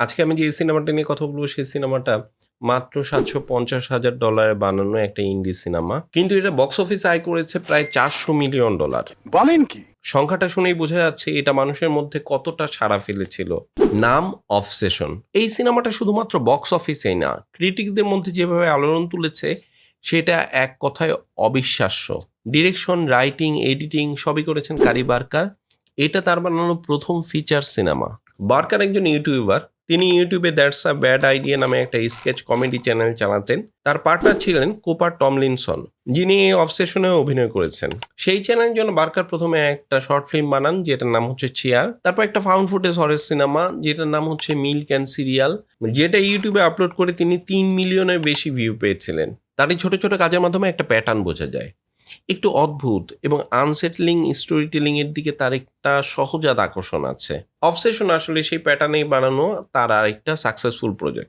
আজকে আমি যে সিনেমাটা নিয়ে কথা বলবো সেই সিনেমাটা মাত্র $750,000 বানানো একটা ইন্ডি সিনেমা, কিন্তু এটা বক্স অফিস আয় করেছে প্রায় $400 মিলিয়ন। বলেন কি? সংখ্যাটা শুনেই বোঝা যাচ্ছে এটা মানুষের মধ্যে কতটা সাড়া ফেলেছিল। নাম অবসেশন। এই সিনেমাটা শুধুমাত্র বক্স অফিসেই না, ক্রিটিকদের মধ্যে যেভাবে আলোড়ন তুলেছে সেটা এক কথায় অবিশ্বাস্য। ডিরেকশন, রাইটিং, এডিটিং সবই করেছেন কারি বার্কার। এটা তার বানানো প্রথম ফিচার সিনেমা। বার্কার একজন ইউটিউবার। তিনি ইউটিউবে দ্যাটস আ ব্যাড আইডিয়া নামে একটা স্কেচ কমেডি চ্যানেল চালাতেন। তার পার্টনার ছিলেন কোপার টমলিনসন, যিনি এই অবসেশনে অভিনয় করেছেন। সেই চ্যানেলের জন্য বার্কার প্রথমে একটা শর্ট ফিল্ম বানান যেটার নাম হচ্ছে চেয়ার। তারপর একটা ফাউন্ড ফুটেজ হরর সিনেমা যেটার নাম হচ্ছে মিল্ক অ্যান্ড সিরিয়াল, যেটা ইউটিউবে আপলোড করে তিনি 3 মিলিয়নের বেশি ভিউ পেয়েছিলেন। তার এই ছোট ছোট কাজের মাধ্যমে একটা প্যাটার্ন বোঝা যায়। একটু অদ্ভুত এবং আনসেটলিং স্টোরি টেলিং এর দিকে তার একটা সহজাত আকর্ষণ আছে। অবসেশন আসলে সেই প্যাটার্নেই বানানো তার আর একটা সাকসেসফুল প্রজেক্ট।